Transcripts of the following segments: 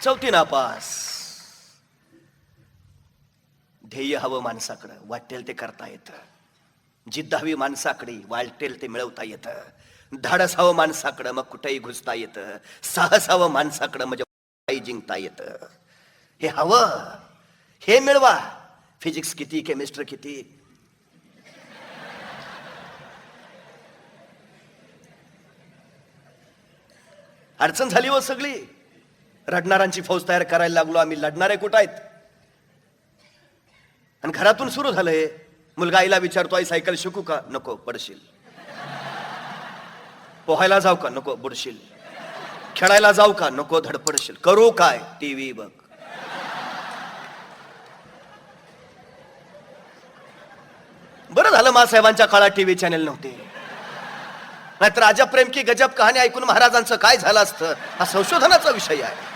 चौथी नापास. ध्येय हवं माणसाकडं, वाटेल ते करता येतं. जिद्द हवी माणसाकडे, वाटेल ते मिळवता येतं. धाडस हवं माणसाकडं, मग कुठेही घुसता येतं. साहस हवं माणसाकडं, म्हणजे काही जिंकता येतं. हे हवं, हे मिळवा. फिजिक्स किती, केमिस्ट्री किती, अडचण झाली व सगळी. रडणारांची फौज तयार करायला लागलो आम्ही. लढणारे कुठं आहेत? आणि घरातून सुरू झालंय. मुलगा आईला विचारतो, आई सायकल शिकू का? नको, पडशील. पोहायला जाऊ का? नको, बुडशील. खेळायला जाऊ का? नको, धडपडशील. करू काय? टीव्ही बघ. बरं झालं मासाहेबांच्या काळात टीव्ही चॅनेल नव्हते. नाहीतर राजा प्रेम की गजब कहाणी ऐकून महाराजांचं काय झालं असतं, हा संशोधनाचा विषय आहे.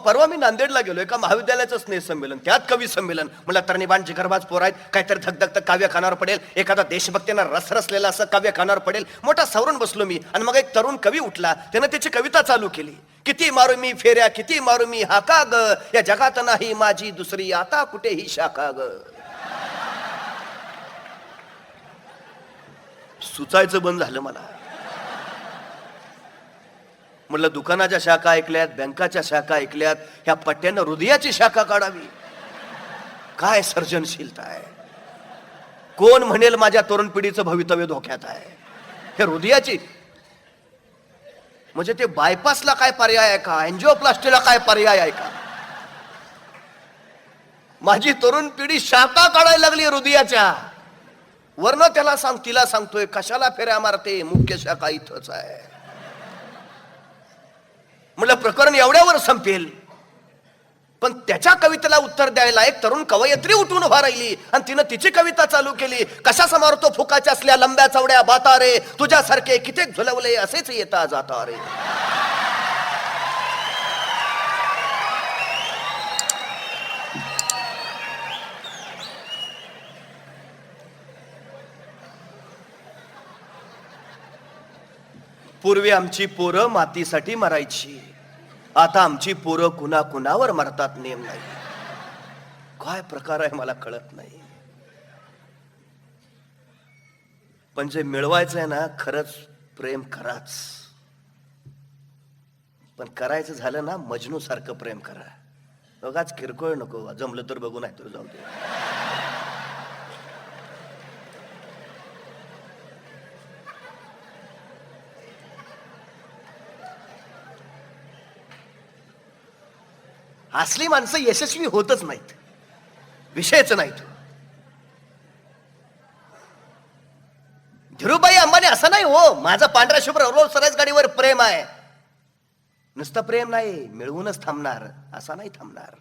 परवा मी नांदेडला गेलो, एका महाविद्यालयाचं स्नेह संमेलन, त्यात कवी संमेलन. मला तरणीबाण जिगरबाज पोर आहेत, काहीतरी धगधगतं काव्य कानावर पडेल, एखादा देशभक्तीनं रसरसलेला असं काव्य कानावर पडेल. मोठा सावरून बसलो मी, आणि मग एक तरुण कवी उठला. त्यानं त्याची कविता चालू केली. किती मारू मी फेऱ्या, किती मारू मी हाका ग, या जगात नाही माझी दुसरी आता कुठेही शाखा ग. सुचायचं बंद झालं मला. म्हटलं दुकानाच्या शाखा ऐकल्यात, बँकाच्या शाखा ऐकल्यात, ह्या पट्ट्यानं हृदयाची शाखा काढावी. काय सर्जनशीलता आहे. कोण म्हणेल माझ्या तरुण पिढीचं भवितव्य धोक्यात आहे. हे हृदयाची, म्हणजे ते बायपासला काय पर्याय आहे का? एन्जिओप्लास्टीला काय पर्याय आहे का? माझी तरुण पिढी शाखा काढायला लागली हृदयाच्या. वर्ण त्याला तिला सांगतोय, कशाला फेऱ्या मारते, मुख्य शाखा इथंच आहे. म्हटलं प्रकरण एवढ्यावर संपेल, पण त्याच्या कवितेला उत्तर द्यायला एक तरुण कवयित्री उठून उभा राहिली आणि तिनं तिची कविता चालू केली. कशा समारतो फुकाच्या असल्या लंब्या चवड्या बाता रे, तुझ्यासारखे कित्येक झुलवले असेच येता जाता रे. पूर्वी आमची पोरं मातीसाठी मरायची, आता आमची पोरं कुणा कुणावर मरतात नेम नाही. काय प्रकार आहे मला कळत नाही. पण जे मिळवायचं आहे ना, खरंच प्रेम कराच. पण करायचं झालं ना, मजनू सारखं प्रेम करा. बघाच किरकोळ नको, जमलं तर बघू, नाही तर जाऊ दे. असली माणसं यशस्वी होतच नाहीत, विषयच नाहीत. धीरूभाई अंबानी असं नाही हो, माझं पांढऱ्या शुभ्र रोल्स रॉयस गाडीवर प्रेम आहे. नुसतं प्रेम नाही, मिळवूनच थांबणार, असा नाही थांबणार.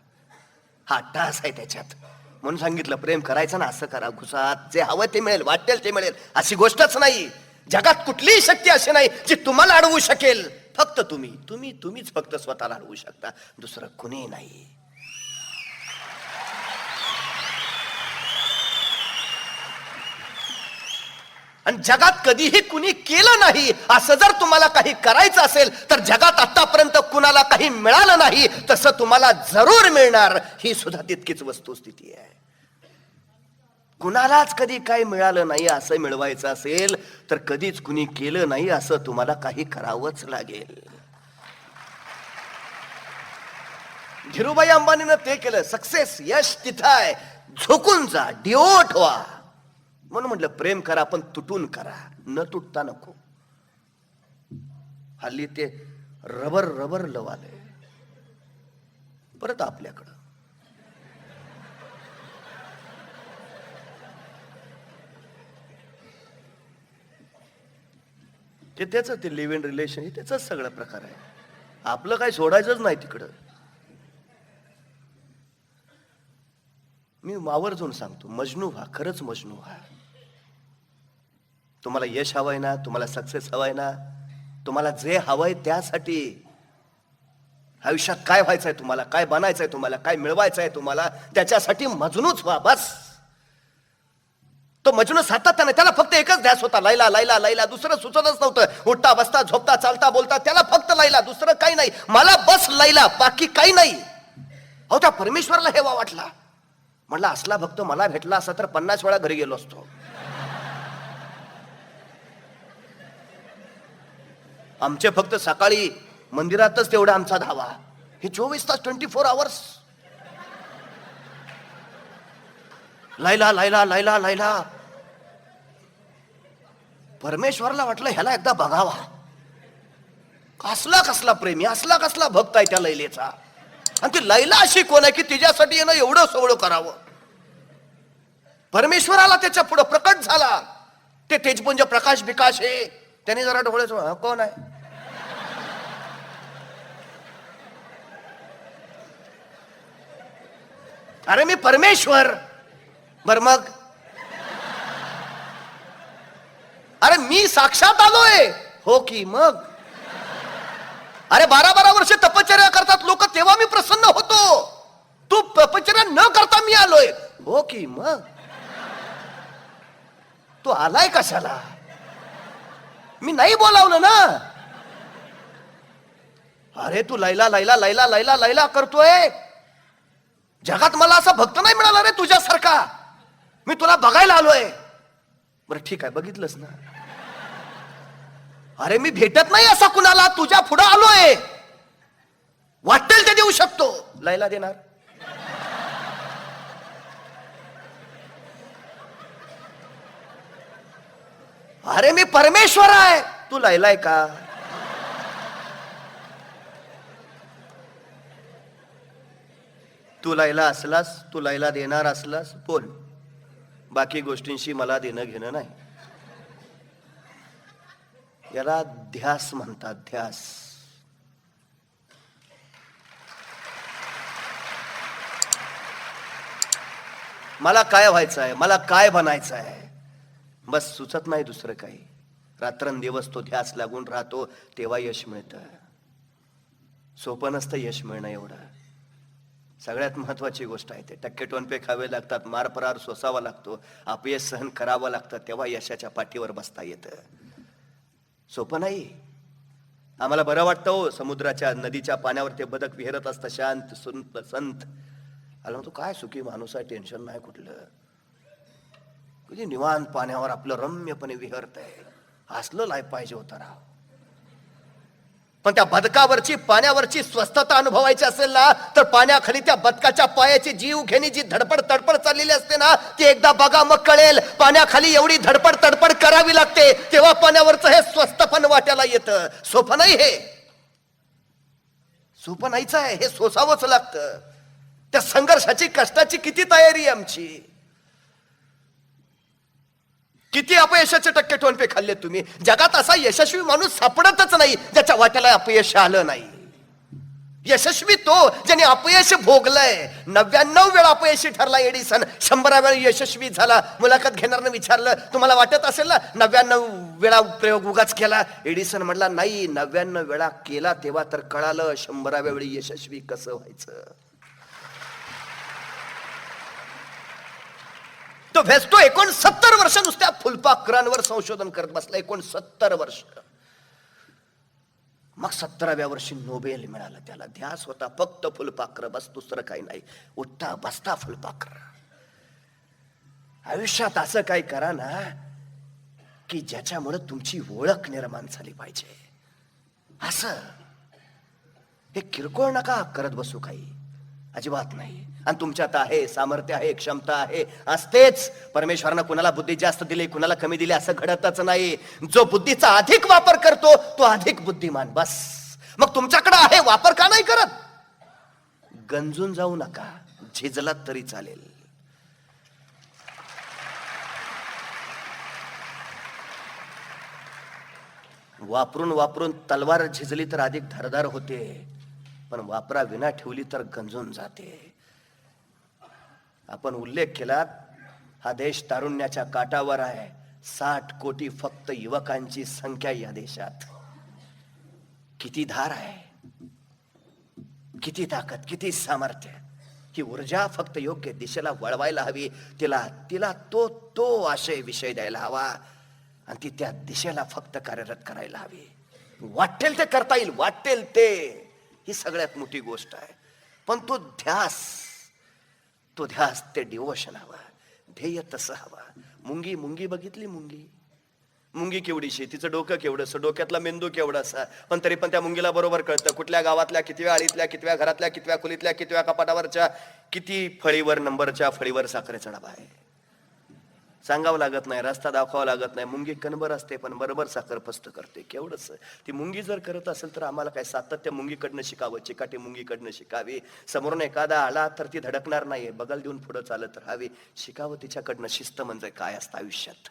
हा टास आहे त्याच्यात. म्हणून सांगितलं, प्रेम करायचं ना, असं करा, घुसात जे हवं ते मिळेल, वाटेल ते मिळेल, अशी गोष्टच नाही. जगात कुठलीही शक्ती अशी नाही जी तुम्हाला अडवू शकेल. फक्त तुम्हीच फक्त स्वतःला अडवू शकता, दुसरं कुणी नाही. आणि जगात कधीही कुणी केलं नाही असं जर तुम्हाला काही करायचं असेल, तर जगात आतापर्यंत कुणाला काही मिळालं नाही तसं तुम्हाला जरूर मिळणार, ही सुद्धा तितकीच वस्तुस्थिती आहे. कुणालाच कधी काही मिळालं नाही असं मिळवायचं असेल, तर कधीच कुणी केलं नाही असं तुम्हाला काही करावंच लागेल. धीरूभाई अंबानीनं ते केलं. सक्सेस, यश तिथं आहे, झोकून जा, डिओट व्हा. म्हणून म्हटलं प्रेम करा, पण तुटून करा, न तुटता नको. हल्ली ते रबर लव आलंय परत आपल्याकडं. ते त्याच ते लिव्ह इन रिलेशन, हे त्याचाच सगळा प्रकार आहे. आपलं काय सोडायचंच नाही तिकडं. मी आवर्जून सांगतो, मजनू व्हा, खरंच मजनू व्हा. तुम्हाला यश हवंय ना, तुम्हाला सक्सेस हवाय ना, तुम्हाला जे हवंय त्यासाठी आयुष्यात काय व्हायचंय, तुम्हाला काय बनायचंय, तुम्हाला काय मिळवायचंय, तुम्हाला त्याच्यासाठी मजनूच व्हा बस. तो मजनू सातत्याने, त्याला फक्त एकच ध्यास होता, लैला लैला लैला, दुसरं सुचतच नव्हतं. उठता बसता झोपता चालता बोलता त्याला फक्त लैला, दुसरं काही नाही. मला बस लैला, बाकी काही नाही. अहो त्या परमेश्वराला हेवा वाटला. म्हणला असला भक्त मला भेटला असता तर 50 वेळा घरी गेलो असतो. आमचे फक्त सकाळी मंदिरातच तेवढा आमचा धावा. हे 24 तास 24 आवर्स लैला लैला लैला लैला. परमेश्वराला वाटलं ह्याला एकदा बघावा. कसला कसला प्रेमी, असला कसला भक्त आहे त्या लैलेचा. आणि ती लैला अशी कोण आहे की तिच्यासाठी येणं एवढं सवळं करावं. परमेश्वराला त्याच्या पुढे प्रकट झाला. ते तेजपुंज प्रकाश विकास हे त्याने जरा डोळे कोण आहे. अरे मी परमेश्वर. बर मग अरे मी साक्षात आलोय. हो की मग. अरे 12-12 वर्ष तपश्चर्या करतात लोक, तेव्हा मी प्रसन्न होतो. तू तपश्चर्या न करता मी आलोय. हो की मग. तू आलाय कशाला. मी नाही बोलावलं ना. अरे तू लैला लैला लैला लैला लैला करतोय. जगात मला असा भक्त नाही मिळाला रे तुझ्यासारखा. मी तुला बघायला आलोय. बरं ठीक आहे, बघितलंस ना. अरे मी भेटत नाही असा कुणाला, तुझ्या पुढे आलोय. वाटेल ते देऊ शकतो. लैला देणार. अरे मी परमेश्वर आहे. तू लैला आहे का. तू लैला असलास, तू लैला देणार असलास बोल. बाकी गोष्टींशी मला देणं घेणं नाही. याला ध्यास म्हणतात, ध्यास. मला काय व्हायचं आहे, मला काय बनायचं आहे, बस सुचत नाही दुसरं काही. रात्रंदिवस तो ध्यास लागून राहतो, तेव्हा यश मिळतं. सोपं नसतं यश मिळणं एवढं. सगळ्यात महत्वाची गोष्ट आहे ते. टक्के टोनपे खावे लागतात, मार परार सोसावा लागतो, अपयश सहन करावं लागतं, तेव्हा यशाच्या पाठीवर बसता येतं. सोपं नाही. आम्हाला बरं वाटतं हो, समुद्राच्या नदीच्या पाण्यावर ते बदक विहरत असतं, शांत सुंत संत. आला तू काय सुखी माणूस आहे, टेन्शन नाही कुठलं. कधी निवांत पाण्यावर आपलं रम्यपणे विहरत आहे. असलं लाईफ पाहिजे होतं राव. पण त्या बदकावरची पाण्यावरची स्वस्थता अनुभवायची असेल ना, तर पाण्याखाली त्या बदकाच्या पायाची जीव घेणी जी धडपड तडपड चाललेली असते ना, ती एकदा बघा मग कळेल. पाण्याखाली एवढी धडपड तडपड करावी लागते, तेव्हा पाण्यावरचं हे स्वस्थपण वाट्याला येतं. सोपं नाही हे. सोपं नाहीच आहे हे. सोसावंच लागतं. त्या संघर्षाची, कष्टाची किती तयारी आहे आमची. किती अपयशाचे टक्के टोनपे खाल्ले तुम्ही. जगात असा यशस्वी माणूस सापडतच नाही ज्याच्या वाट्याला अपयश आलं नाही. यशस्वी तो ज्याने अपयश भोगलंय. 99 वेळा अपयशी ठरला एडिसन, 100 वेळा यशस्वी झाला. मुलाखत घेणारनं विचारलं, तुम्हाला वाटत असेल ना 99 वेळा प्रयोग उगाच केला. एडिसन म्हणला नाही, 99 वेळा केला तेव्हा तर कळालं 100व्या वेळी यशस्वी कसं व्हायचं. तो भेस्टो 69 वर्ष नुसत्या फुलपाखरांवर संशोधन करत बसला. 69 वर्ष. मग 17व्या वर्षी नोबेल मिळालं त्याला. ध्यास होता फक्त फुलपाखर, बस दुसरं काही नाही. उठता बसता फुलपाखर. आयुष्यात असं काही करा ना की ज्याच्यामुळे तुमची ओळख निर्माण झाली पाहिजे. असं हे किरकोळ नका करत बसू, काही अजिबात नाही. आणि तुमच्यात आहे सामर्थ्य आहे, क्षमता आहे, असतेच. परमेश्वरानं कुणाला बुद्धी जास्त दिली, कुणाला कमी दिली असं घडतच नाही. जो बुद्धीचा अधिक वापर करतो तो अधिक बुद्धिमान. बस. मग तुमच्याकडे आहे, वापर का नाही करत. गंजून जाऊ नका, झिजलात तरी चालेल. वापरून वापरून तलवार झिजली तर अधिक धारदार होते, पण वापरा विना ठेवली तर गंजून जाते. आपण उल्लेख केला, हा देश तारुण्याच्या काठावर आहे. 60 कोटी फक्त युवकांची संख्या या देशात. किती धार आहे, किती ताकद, किती सामर्थ्य. ही ऊर्जा फक्त योग्य दिशेला वळवायला हवी. तिला तिला तो तो आशय विषय द्यायला हवा आणि ती त्या दिशेला फक्त कार्यरत करायला हवी. वाटेल ते करता येईल, वाटेल ते, ही सगळ्यात मोठी गोष्ट आहे. पण तो ध्यास ते डिवोशन हवा, ध्येय तसं हवा. मुंगी मुंगी बघितली, मुंगी केवढीशी, तिचं डोकं केवढंसं, डोक्यातला मेंदू केवढासा, पण तरी पण त्या मुंगीला बरोबर कळतं कुठल्या गावातल्या कितव्या आळीतल्या कितव्या घरातल्या कितव्या खोलीतल्या कितव्या कपाटावरच्या किती फळीवर नंबरच्या फळीवर साखरेचा डबा आहे. सांगावं लागत नाही, रस्ता दाखवावा लागत नाही. मुंगी कणभर असते पण बरोबर साखर फस्त करते. केवढंच ती मुंगी जर करत असेल तर आम्हाला काय सातत्य मुंगीकडनं शिकावं, चिकाटी मुंगीकडनं शिकावी. समोरून एखादा आला तर ती धडकणार नाही, बगल देऊन पुढे चालत राहावी. शिकावं तिच्याकडनं शिस्त म्हणजे काय असतं आयुष्यात.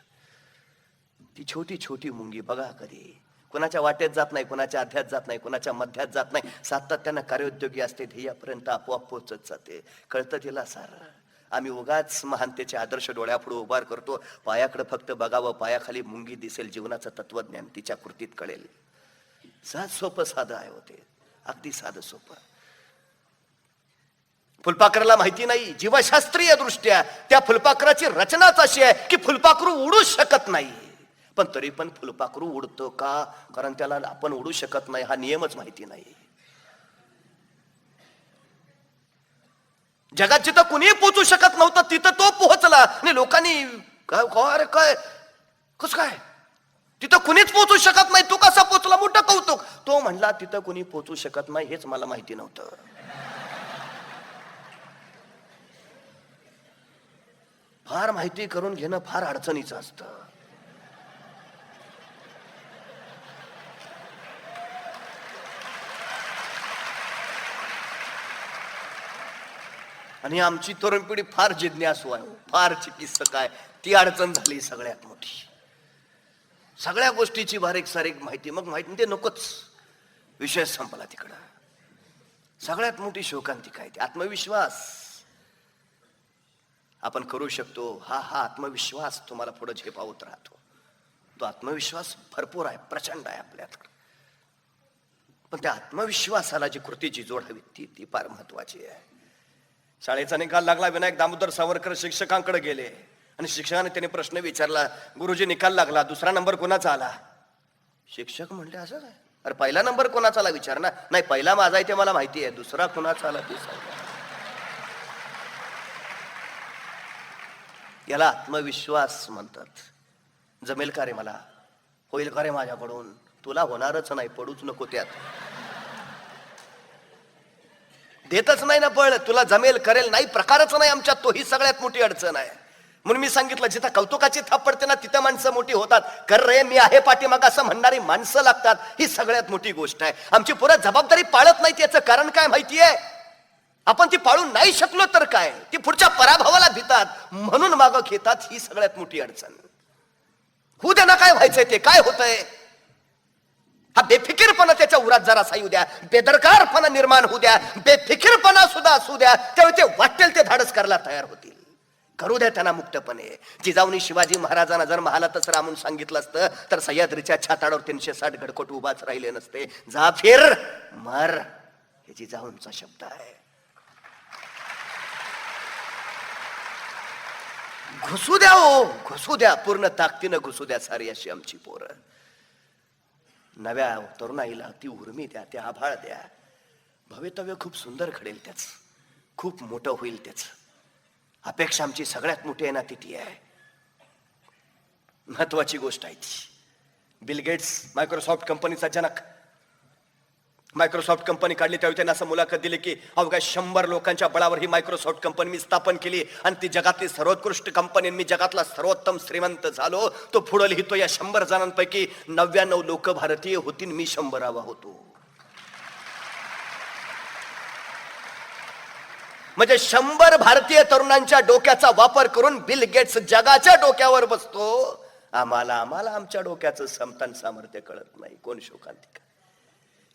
ती छोटी छोटी मुंगी बघा, कधी कोणाच्या वाटेत जात नाही, कोणाच्या अध्यात जात नाही, कोणाच्या मध्यात जात नाही, सातत्यानं कार्योद्योगी असते, ध्येयापर्यंत आपोआप पोहोचत जाते. कळतं तिला सारं. आम्ही उगाच महानतेचे आदर्श डोळ्यापुढे उभार करतो. पायाकडे फक्त बघावं, पायाखाली मुंगी दिसेल. जीवनाचं तत्वज्ञान तिच्या कृतीत कळेल. सहज सोपं साधं आहे होते, अगदी साधं सोपं. फुलपाखराला माहिती नाही, जीवशास्त्रीय दृष्ट्या त्या फुलपाखराची रचनाच अशी आहे की फुलपाखरू उडू शकत नाही. पण तरी पण फुलपाखरू उडतो का? कारण त्याला आपण उडू शकत नाही हा नियमच माहिती नाही. जगात जिथं कुणीही पोहोचू शकत नव्हतं तिथं तो पोहोचला. आणि लोकांनी काय काय कस काय, तिथं कुणीच पोहोचू शकत नाही, तू कसा पोहोचला? मोठं कौतुक. तो म्हणला तिथं कुणी पोहोचू शकत नाही, हेच मला माहिती नव्हतं. फार माहिती करून घेणं फार अडचणीचं असतं. आणि आमची तरुण पिढी फार जिज्ञासू आहे, फार चिकित्सक आहे. ती अडचण झाली सगळ्यात मोठी. सगळ्या गोष्टीची बारीक सारीक माहिती, मग माहिती ते नकोच, विषय संपला तिकडं. सगळ्यात मोठी शोकांतिका आहे ती आत्मविश्वास. आपण करू शकतो, हा आत्मविश्वास तुम्हाला पुढे झेपावत राहतो. तो आत्मविश्वास भरपूर आहे, प्रचंड आहे आपल्याकडे. पण त्या आत्मविश्वासाला जी कृतीची जोड हवी ती फार महत्वाची आहे. शाळेचा निकाल लागला, विनायक दामोदर सावरकर शिक्षकांकडे गेले आणि शिक्षकाने त्याने प्रश्न विचारला, गुरुजी निकाल लागला, दुसरा नंबर कोणाचा आला? शिक्षक म्हणले, असं काय? अरे पहिला नंबर कोणाचा आला विचार ना. नाही, पहिला माझा आहे ते मला माहिती आहे, दुसरा कोणाचा आला ते सांगा. याला आत्मविश्वास म्हणतात. जमेल का रे मला, होईल का रे माझ्याकडून? तुला होणारच नाही, पडूच नको त्यात. देतच नाही ना पळ, तुला जमेल करेल नाही, प्रकारच नाही आमच्यात तो. ही सगळ्यात मोठी अडचण आहे. म्हणून मी सांगितलं, जिथं कौतुकाची थाप पडते ना तिथं माणसं मोठी होतात. कर रे मी आहे पाठीमाग असं म्हणणारी माणसं लागतात. ही सगळ्यात मोठी गोष्ट आहे. आमची पुरा जबाबदारी पाळत नाही. याचं कारण काय माहितीये? आपण ती पाळून नाही शकलो तर काय, ती पुढच्या पराभवाला भितात म्हणून मागं घेतात. ही सगळ्यात मोठी अडचण. होऊ द्या ना, काय व्हायचंय ते, काय होतंय. हा बेफिकीरपणा त्याच्या उरात जरासा येऊ द्या, बेदरकारपणा निर्माण होऊ द्या, बेफिकीरपणा सुद्धा असू द्या, त्यावेळी ते वाटेल ते धाडस करायला तयार होतील. करू द्या त्यांना मुक्तपणे. जिजाऊनी शिवाजी महाराजांना जर महालातच रामून सांगितलं असतं तर सह्याद्रीच्या छाताडावर 360 गडकोट उभाच राहिले नसते. जा फिर मर, हे जिजाऊंचा शब्द आहे. घुसू द्या, हो घुसू द्या, पूर्ण ताकदीनं घुसू द्या सारी अशी आमची पोरं. नव्या तरुणाईला ती उर्मी द्या, ते आभाळ द्या. भवितव्य खूप सुंदर घडेल, त्याच खूप मोठं होईल. त्याच अपेक्षा आमची सगळ्यात मोठी आहे ना, ती आहे. महत्वाची गोष्ट आहे ती. बिल गेट्स मायक्रोसॉफ्ट कंपनीचा जनक, मायक्रोसॉफ्ट कंपनी काढली त्यावेळी त्यांनी असं मुलाखत दिली की अवघ्या 100 लोकांच्या बळावर ही मायक्रोसॉफ्ट कंपनी मी स्थापन केली आणि ती जगातली सर्वोत्कृष्ट कंपनी, मी जगातला सर्वोत्तम श्रीमंत झालो. तो पुढे लिहितो, या 100 जणांपैकी 99 लोक भारतीय होती, मी 100वा होतो. म्हणजे 100 भारतीय तरुणांच्या डोक्याचा वापर करून बिल गेट्स जगाच्या डोक्यावर बसतो. आम्हाला आमच्या डोक्याचं समतन सामर्थ्य कळत नाही. कोण शोकांतिका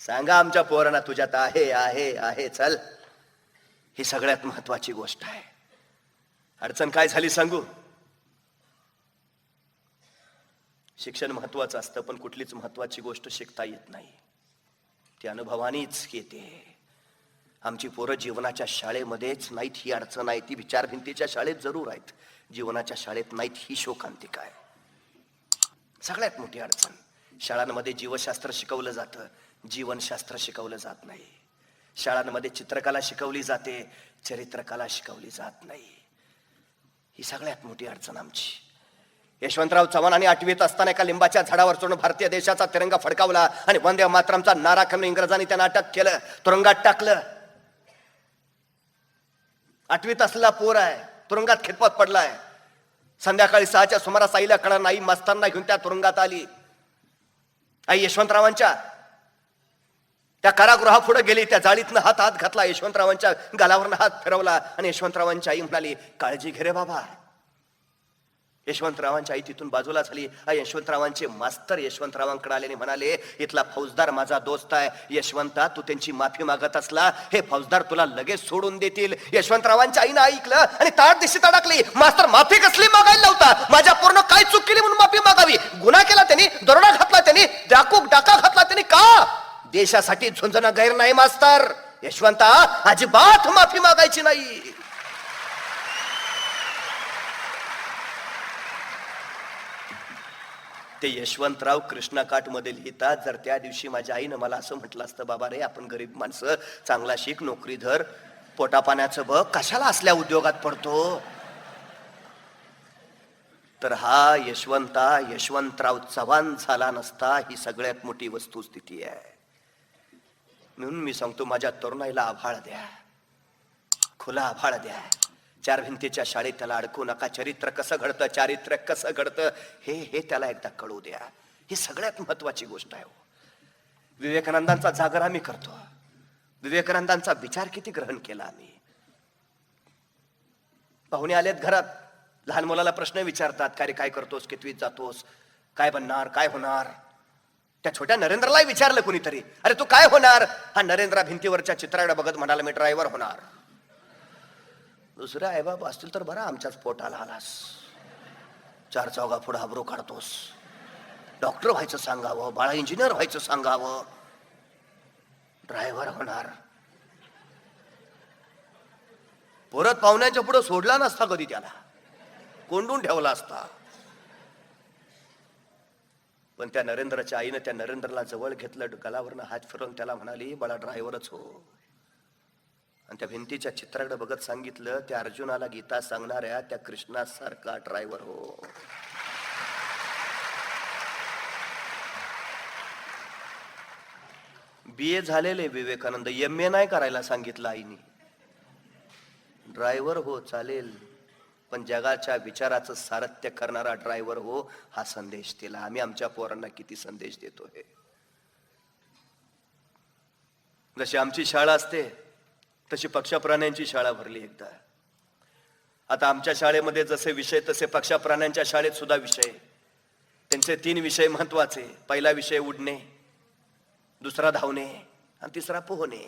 सांगा आमच्या पोरांना, तुझ्यात आहे आहे आहे, चल. ही सगळ्यात महत्वाची गोष्ट आहे. अडचण काय झाली सांगू? शिक्षण महत्वाचं असतं, पण कुठलीच महत्वाची गोष्ट शिकता येत नाही, ती अनुभवानीच येते. आमची पोरं जीवनाच्या शाळेमध्येच नाहीत ही अडचण आहे, ती विचारभिंतीच्या शाळेत जरूर आहेत, जीवनाच्या शाळेत नाहीत ही शोकांतिका आहे. सगळ्यात मोठी अडचण. शाळांमध्ये जीवशास्त्र शिकवलं जातं, जीवनशास्त्र शिकवलं जात नाही. शाळांमध्ये चित्रकला शिकवली जाते, चरित्रकला शिकवली जात नाही. ही सगळ्यात मोठी अडचण आमची. यशवंतराव चव्हाणांनी 8वीत असताना एका लिंबाच्या झाडावर चढून भारतीय देशाचा तिरंगा फडकावला आणि वंदे मातरमचा नारा करून इंग्रजांनी त्यांना अटक केलं, तुरुंगात टाकलं. 8वीत असलेला पोर आहे, तुरुंगात खितपत पडलाय. संध्याकाळी 6च्या सुमारास आईला कळलं, आई मास्तांना घेऊन त्या तुरुंगात आली. आई यशवंतरावांच्या त्या कारागृहापुढे गेली, त्या जाळीतनं हात घातला, यशवंतरावांच्या गालावरनं हात फिरवला आणि यशवंतरावांची आई म्हणाली, काळजी घे रे बाबा. यशवंतरावांची आई तिथून बाजूला झाली. यशवंतरावांचे मास्तर यशवंतरावांकडे आले आणि म्हणाले, इथला फौजदार माझा दोस्त आहे, यशवंता तू त्यांची माफी मागत असला, हे फौजदार तुला लगेच सोडून देतील. यशवंतरावांच्या आईनं ऐकलं आणि ताट दिशी तडकली. मास्तर माफी कसली मागायला लावता? माझ्या पूर्ण काय चूक केली म्हणून माफी मागावी? गुन्हा केला त्यांनी, दरोडा घातला त्यांनी, डाका घातला त्यांनी, का? देशासाठी झुंजणं गैर नाही मास्तर. यशवंता अजिबात माफी मागायची नाही. ते यशवंतराव कृष्णाकाठ मध्ये लिहितात, जर त्या दिवशी माझ्या आईनं मला असं म्हटलं असतं, बाबा रे आपण गरीब माणसं, चांगला शिक, नोकरी धर, पोटा पाण्याचं बघ, कशाला असल्या उद्योगात पडतो, तर हा यशवंतराव चव्हाण झाला नसता. ही सगळ्यात मोठी वस्तुस्थिती आहे. म्हणून मी सांगतो, माझ्या तरुणाईला आभाळ द्या, खुला आभाळ द्या. 4 भिंतीच्या शाळेत त्याला अडकू नका. चरित्र कसं घडतं, चारित्र्य कसं घडतं, हे त्याला एकदा कळू द्या. ही सगळ्यात महत्वाची गोष्ट आहे. विवेकानंदांचा जागर आम्ही करतो, विवेकानंदांचा विचार किती ग्रहण केला आम्ही. पाहुणे आलेत घरात, लहान मुलाला प्रश्न विचारतात, काय रे काय करतोस, कितवीत जातोस, काय बनणार, काय होणार. त्या छोट्या नरेंद्रलाही विचारलं कुणीतरी, अरे तू काय होणार? हा नरेंद्र भिंतीवरच्या चित्राकडे बघत म्हणाला, मी ड्रायव्हर होणार. दुसरे आई बाप असतील तर बरं, आमच्याच पोटाला आलास, 4 चौघा पुढे आबरू काढतोस. डॉक्टर व्हायचं सांगावं, बाळा इंजिनियर व्हायचं सांगावं, ड्रायव्हर होणार. परत पाहुण्याच्या पुढे सोडला नसता कधी, त्याला कोंडून ठेवला असता. पण त्या नरेंद्रच्या आईनं त्या नरेंद्रला जवळ घेतलं, गलावरनं हात फिरवून त्याला म्हणाली, बाळा ड्रायव्हरच हो. आणि त्या भिंतीच्या चित्राकडे बघत सांगितलं, त्या अर्जुनाला गीता सांगणाऱ्या त्या कृष्णासारखा ड्रायव्हर हो. BA झालेले विवेकानंद, MA नाही करायला सांगितलं आईनी. ड्रायव्हर हो चालेल, पण जगाच्या विचाराचं सारथ्य करणारा ड्रायव्हर हो, हा संदेश दिला. आम्ही आमच्या पोरांना किती संदेश देतोय. जशी आमची शाळा असते तशी पक्षप्राण्यांची शाळा भरली एकदा. आता आमच्या शाळेमध्ये जसे विषय तसे पक्षप्राण्यांच्या शाळेत सुद्धा विषय. त्यांचे 3 विषय महत्वाचे. पहिला विषय उडणे, दुसरा धावणे आणि तिसरा पोहणे.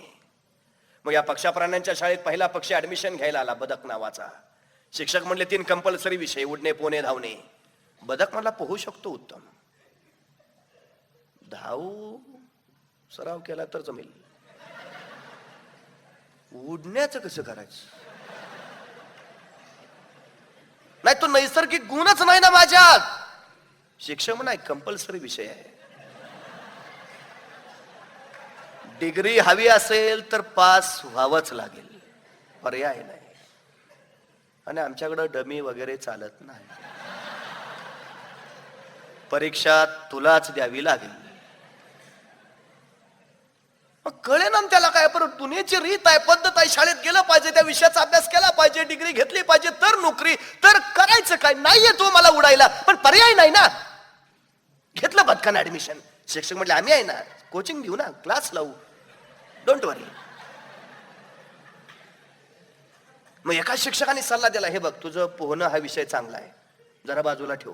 मग या पक्षप्राण्यांच्या शाळेत पहिला पक्षी ऍडमिशन घ्यायला आला, बदक नावाचा. शिक्षक म्हणले 3 कंपल्सरी विषय, उडणे, पोहणे, धावणे. बदक म्हणला पोहू शकतो उत्तम, धावू सराव केला तर जमेल, उडण्याचं कसं करायचं? नाही तो नैसर्गिक गुणच नाही ना माझ्यात. शिक्षक म्हणा कंपल्सरी विषय आहे. डिग्री हवी असेल तर पास व्हावंच लागेल, पर्याय नाही. आणि आमच्याकडे डमी वगैरे चालत नाही. परीक्षा तुलाच द्यावी लागेल. कळे ना त्याला काय, पण दुनियेची रीत आहे, पद्धत आहे. शाळेत गेलं पाहिजे, त्या विषयाचा अभ्यास केला पाहिजे, डिग्री घेतली पाहिजे, तर नोकरी. तर करायचं काय? नाहीये तो मला उडायला, पण पर्याय नाही ना. घेतलं बदकान ऍडमिशन. शिक्षक म्हटले आम्ही आहे ना, कोचिंग घेऊ ना, क्लास लावू, डोंट वरी. मग एका शिक्षकाने सल्ला दिला, हे बघ तुझं पोहणं हा विषय चांगला आहे, जरा बाजूला ठेव.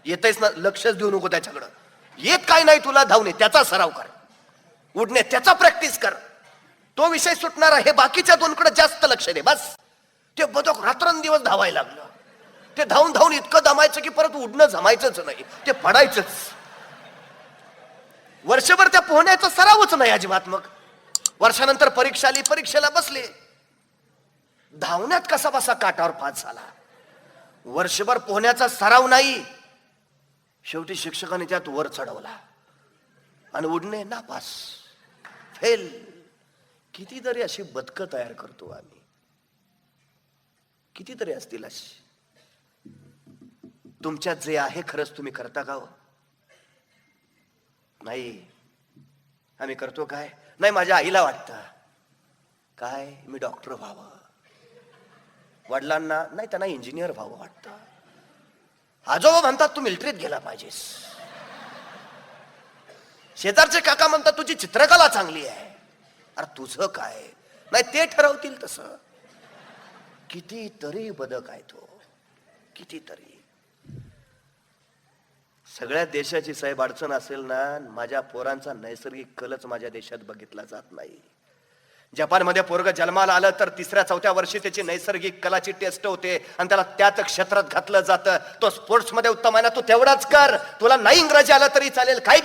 येतेच ना, लक्षच देऊ नको त्याच्याकडं. येत काय नाही तुला, धावणे त्याचा सराव कर, उडणे त्याचा प्रॅक्टिस कर. तो विषय सुटणार आहे, बाकीच्या 2कडे जास्त लक्ष दे बस. ते बदक रात्रंदिवस धावायला लागलं. ते धावून धावून इतकं दमायचं की परत उडणं जमायचंच नाही, ते पडायचंच. वर्षभर त्या पोहण्याचा सरावच नाही अजिबात. मग वर्षानंतर परीक्षा आली, परीक्षेला बसले, धावण्यात कसा बसा काठावर पास झाला. वर्षभर पोहण्याचा सराव नाही, शेवटी शिक्षकाने त्यात वर चढवला आणि उडणे नापास, फेल. कितीतरी अशी बदकं तयार करतो आम्ही, कितीतरी असतील अशी. तुमच्यात जे आहे खरंच तुम्ही करता का हो? नाही. आम्ही करतो काय? नाही, माझ्या आईला वाटतं काय मी डॉक्टर व्हावं, वडिलांना नाही, त्यांना इंजिनियर व्हावं वाटतं, आजोबा म्हणतात तू मिलिटरीत गेला पाहिजेस, शेजारचे काका म्हणतात तुझी चित्रकला चांगली आहे. अरे तुझं काय? नाही, ते ठरवतील तसं. कितीतरी बदक आहे तो, कितीतरी. सगळ्या देशाची साहेब अडचण असेल ना, माझ्या पोरांचा नैसर्गिक कलच माझ्या देशात बघितला जात नाही. जपानमध्ये पोरग जन्माला आलं तर 3-4 वर्षी त्याची नैसर्गिक कलाची टेस्ट होते आणि त्याला त्याच क्षेत्रात घातलं जातं. तो स्पोर्ट्स मध्ये उत्तम आहे ना, तू तेवढाच कर, तुला नाही इंग्रजी आलं तरी चालेल, काही